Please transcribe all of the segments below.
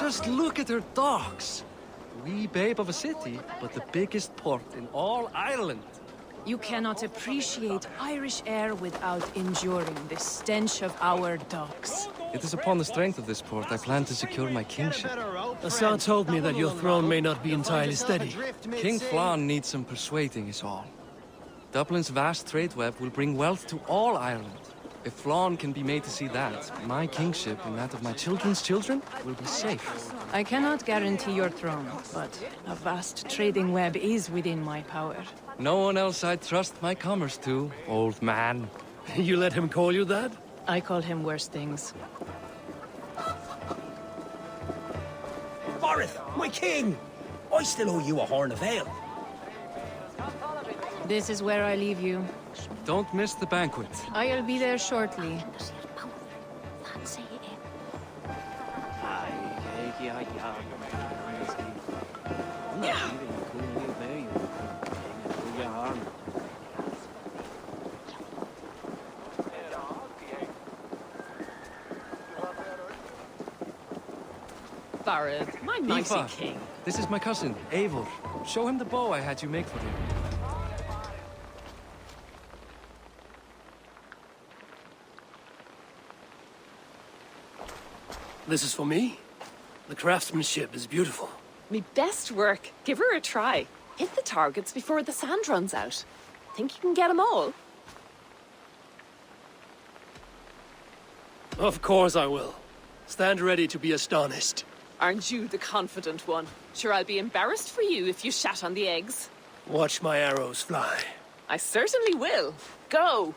Just look at her docks. Wee babe of a city, but the biggest port in all Ireland. You cannot appreciate Irish air without enduring the stench of our docks. It is upon the strength of this port I plan to secure my kingship. Assad told me that your throne may not be entirely steady. King Flann needs some persuading is all. Dublin's vast trade web will bring wealth to all Ireland. If Flann can be made to see that, my kingship and that of my children's children will be safe. I cannot guarantee your throne, but a vast trading web is within my power. No one else I'd trust my commerce to, old man. You let him call you that? I call him worse things. Borith, my king! I still owe you a horn of ale. This is where I leave you. Don't miss the banquet. I'll be there shortly. Barrett, my mighty Aoife, king. this is my cousin, Eivor. Show him the bow I had you make for him. This is for me? The craftsmanship is beautiful. Me best work. Give her a try. Hit the targets before the sand runs out. Think you can get them all? Of course I will. Stand ready to be astonished. Aren't you the confident one? Sure, I'll be embarrassed for you if you shat on the eggs. Watch my arrows fly. I certainly will. Go!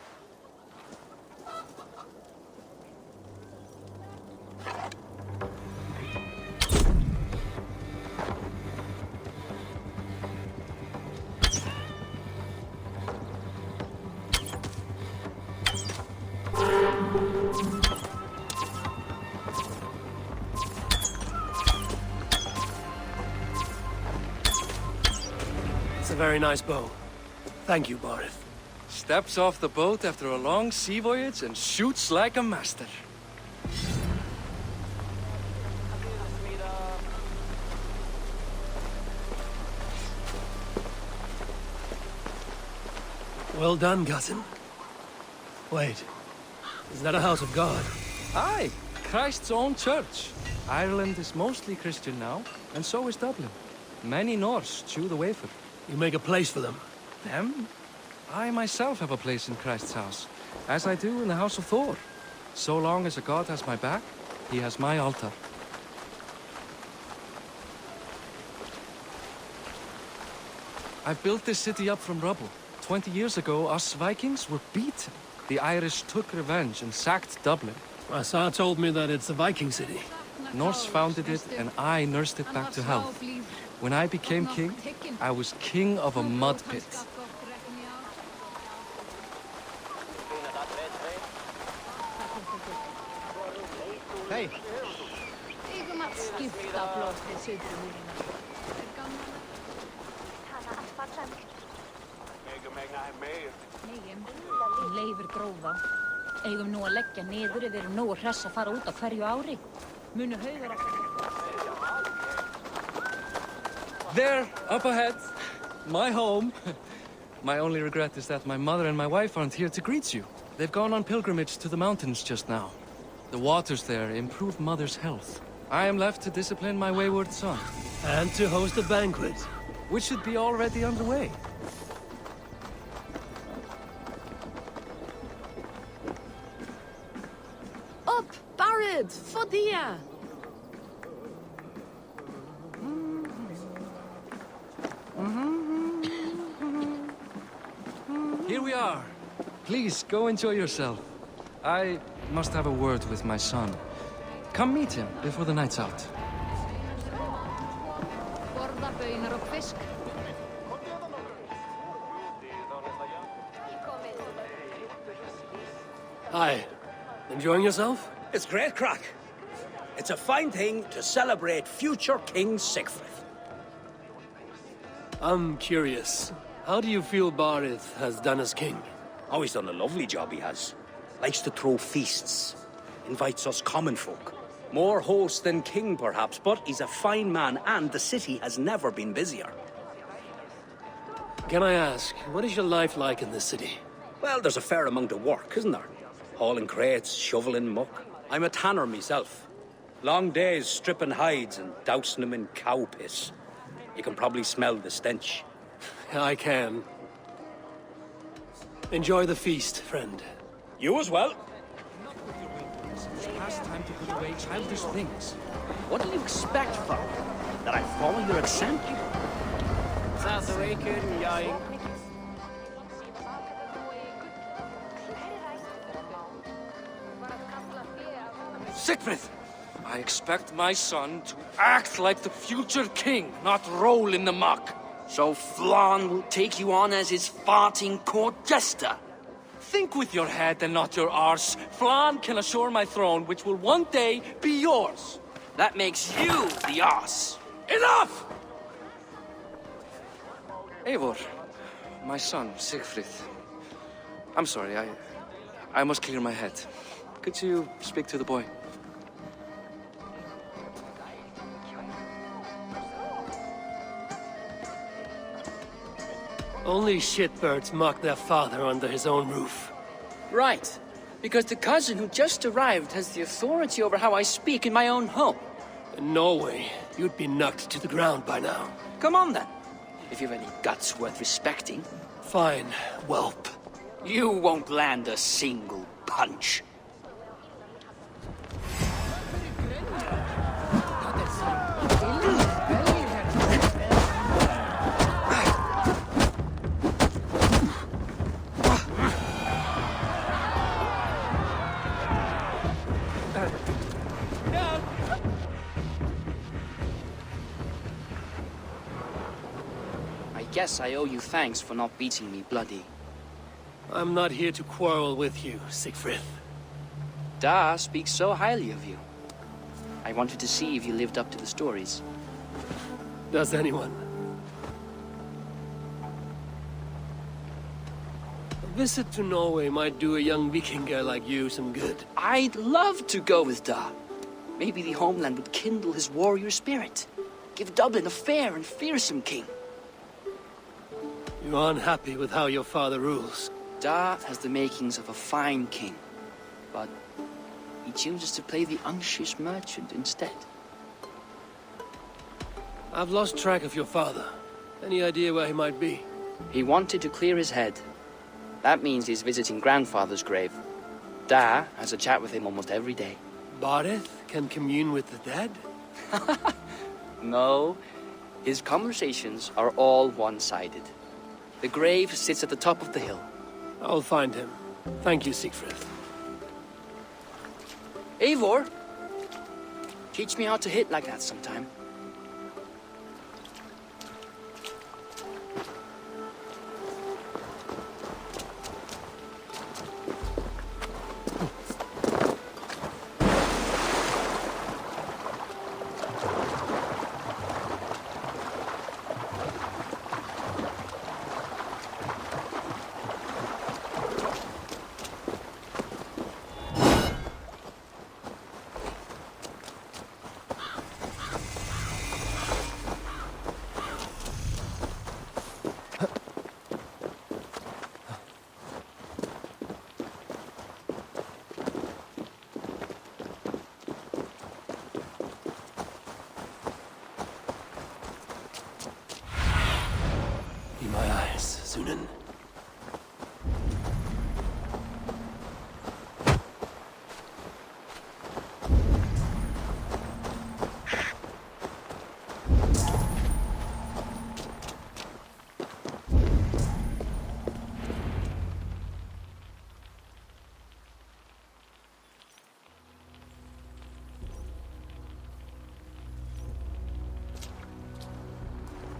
It's a very nice bow. Thank you, Borith. Steps off the boat after a long sea voyage and shoots like a master. Well done, cousin. Wait, is that a house of God? Aye, Christ's own church. Ireland is mostly Christian now, and so is Dublin. Many Norse chew the wafer. You make a place for them. Them? I myself have a place in Christ's house, as I do in the house of Thor. So long as a god has my back, he has my altar. I built this city up from rubble. 20 years ago, us Vikings were beaten. The Irish took revenge and sacked Dublin. Assad told me that it's a Viking city. Norse founded it, and I nursed it back to health. When I became king, I was king of a mud pit. Hey! Leifur grófa. Eigum nú að leggja niður ef við erum nógu hress að fara út á hverju ári. Munu haugar að... There, up ahead. My home. My only regret is that my mother and my wife aren't here to greet you. They've gone on pilgrimage to the mountains just now. The waters there improve mother's health. I am left to discipline my wayward son. And to host a banquet. Which should be already underway. Up, Barrett! Fodia! Here we are. Please, go enjoy yourself. I must have a word with my son. Come meet him before the night's out. Borða baunar og fisk. Hi. Enjoying yourself? It's great crack. It's a fine thing to celebrate future King Sigfrid. I'm curious. How do you feel Borith has done as king? Oh, he's done a lovely job, he has. Likes to throw feasts. Invites us common folk. More host than king, perhaps, but he's a fine man, and the city has never been busier. Can I ask, what is your life like in this city? Well, there's a fair amount of work, isn't there? Hauling crates, shoveling muck. I'm a tanner myself. Long days stripping hides and dousing them in cow piss. You can probably smell the stench. I can. Enjoy the feast, friend. You as well. It's past time to put away childish things. What do you expect from me? That I follow your example? Siegfried! I expect my son to act like the future king, not roll in the muck. So Flan will take you on as his farting court jester? Think with your head and not your arse. Flan can assure my throne, which will one day be yours. That makes you the ass. Enough! Eivor, my son, Siegfried. I'm sorry, I must clear my head. Could you speak to the boy? Only shitbirds mock their father under his own roof. Right. Because the cousin who just arrived has the authority over how I speak in my own home. In Norway, you'd be knocked to the ground by now. Come on then. If you've any guts worth respecting. Fine, whelp. You won't land a single punch. I guess I owe you thanks for not beating me bloody. I'm not here to quarrel with you, Siegfried. Da speaks so highly of you. I wanted to see if you lived up to the stories. Does anyone? A visit to Norway might do a young Vikinger like you some good. I'd love to go with Da. Maybe the homeland would kindle his warrior spirit. Give Dublin a fair and fearsome king. You're unhappy with how your father rules. Da has the makings of a fine king, but he chooses to play the unctuous merchant instead. I've lost track of your father. Any idea where he might be? He wanted to clear his head. That means he's visiting grandfather's grave. Da has a chat with him almost every day. Bareth can commune with the dead? No, his conversations are all one-sided. The grave sits at the top of the hill. I'll find him. Thank you, Siegfried. Eivor, teach me how to hit like that sometime. Be my eyes, Sunan.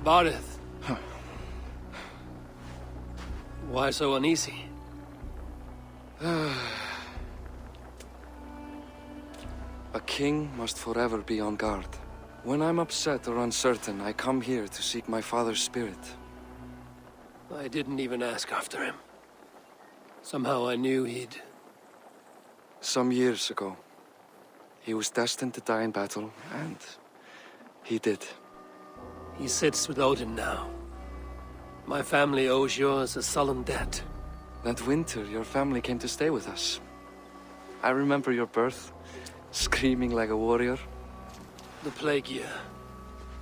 Bareth. Why so uneasy? A king must forever be on guard. When I'm upset or uncertain, I come here to seek my father's spirit. I didn't even ask after him. Somehow I knew he'd... Some years ago, He was destined to die in battle, and he did. He sits with Odin now. My family owes yours a sullen debt. That winter, your family came to stay with us. I remember your birth, screaming like a warrior. The plague year.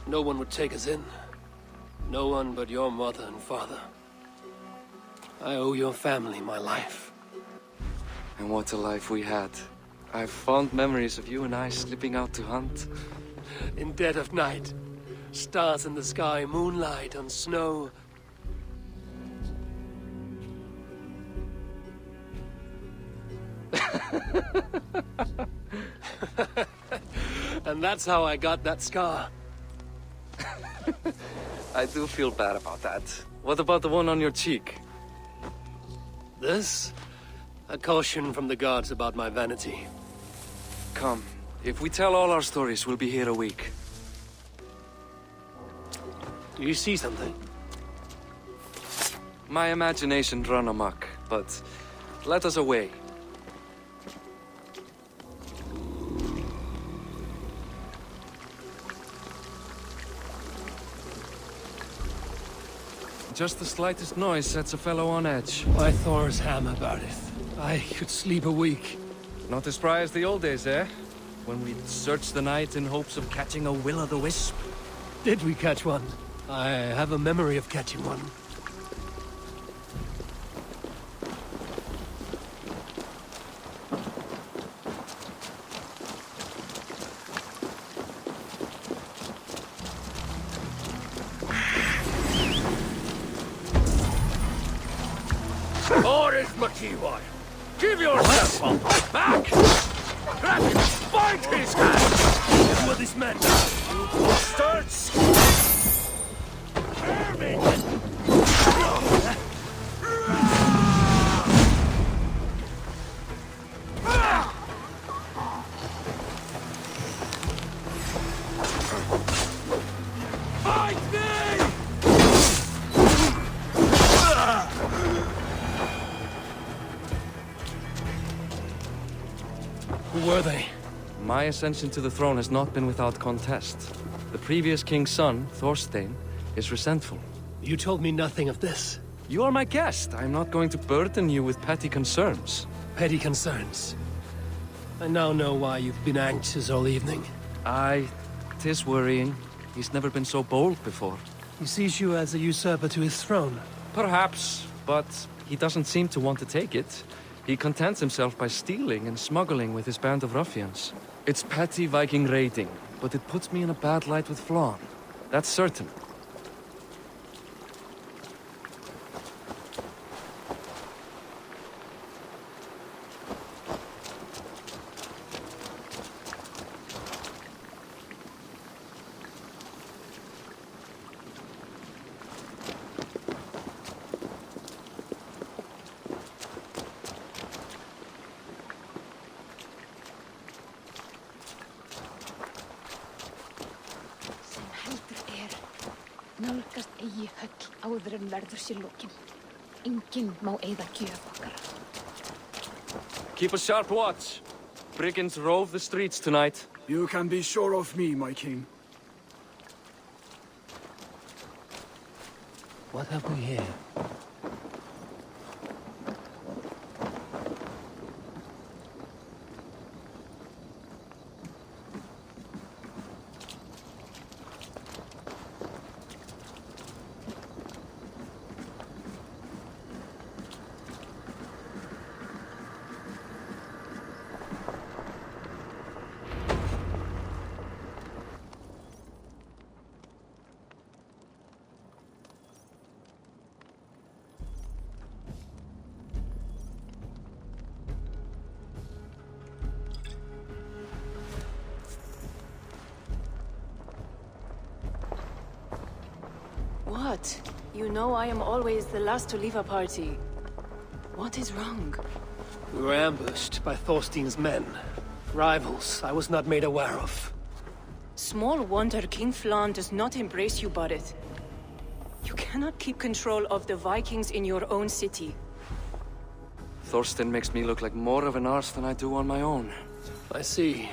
No one would take us in. No one but your mother and father. I owe your family my life. And what a life we had. I have fond memories of you and I slipping out to hunt. In dead of night. Stars in the sky, moonlight on snow. And that's how I got that scar. I do feel bad about that. What about the one on your cheek? This? A caution from the gods about my vanity. Come, if we tell all our stories, we'll be here a week. Do you see something? My imagination run amok, but let us away. Just the slightest noise sets a fellow on edge. Why Thor's hammer about it? I could sleep a week. Not as spry as the old days, eh? When we'd search the night in hopes of catching a will-o'-the-wisp. Did we catch one? I have a memory of catching one. Give yourself up! Back! Grab him! Find his hand! Who are these men? Bastards! Fight me! Who were they? My ascension to the throne has not been without contest. The previous king's son, Thorstein, is resentful. You told me nothing of this. You are my guest. I am not going to burden you with petty concerns. Petty concerns. I now know why you've been anxious all evening. Aye, 'tis worrying. He's never been so bold before. He sees you as a usurper to his throne. Perhaps, but he doesn't seem to want to take it. He contents himself by stealing and smuggling with his band of ruffians. It's petty Viking raiding, but it puts me in a bad light with Flann. That's certain. Nálgast eigi höll áður en verður sér lokin. Enginn má eyða gjöf okkar. Keep a sharp watch. Brigands rove the streets tonight. You can be sure of me, my king. What have we here? What? You know I am always the last to leave a party. What is wrong? We were ambushed by Thorstein's men. Rivals I was not made aware of. Small wonder King Flann does not embrace you, Borith. You cannot keep control of the Vikings in your own city. Thorstein makes me look like more of an arse than I do on my own. I see.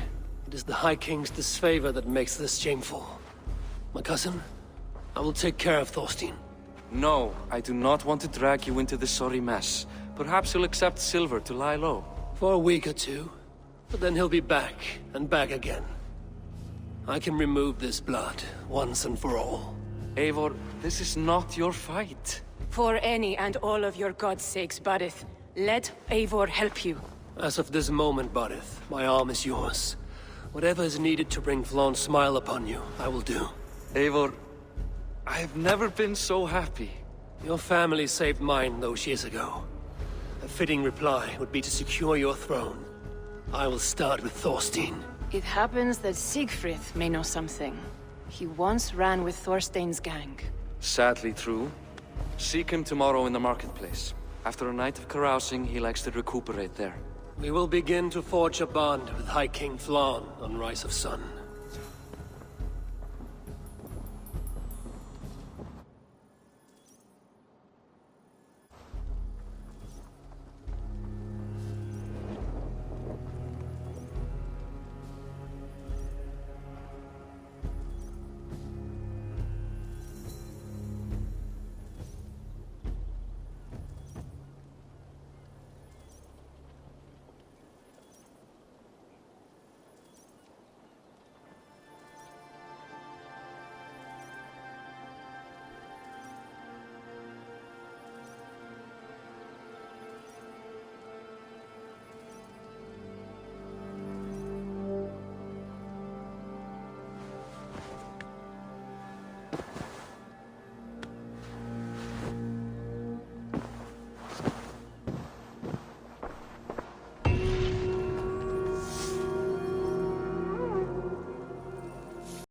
It is the High King's disfavor that makes this shameful. My cousin, I will take care of Thorstein. No, I do not want to drag you into this sorry mess. Perhaps you'll accept silver to lie low. For a week or two, but then he'll be back, and back again. I can remove this blood, once and for all. Eivor, this is not your fight. For any and all of your god's sakes, Barith, let Eivor help you. As of this moment, Barith, my arm is yours. Whatever is needed to bring Flaun's smile upon you, I will do. Eivor, I have never been so happy. Your family saved mine those years ago. A fitting reply would be to secure your throne. I will start with Thorstein. It happens that Siegfried may know something. He once ran with Thorstein's gang. Sadly true. Seek him tomorrow in the marketplace. After a night of carousing, he likes to recuperate there. We will begin to forge a bond with High King Flaun on Rise of Sun.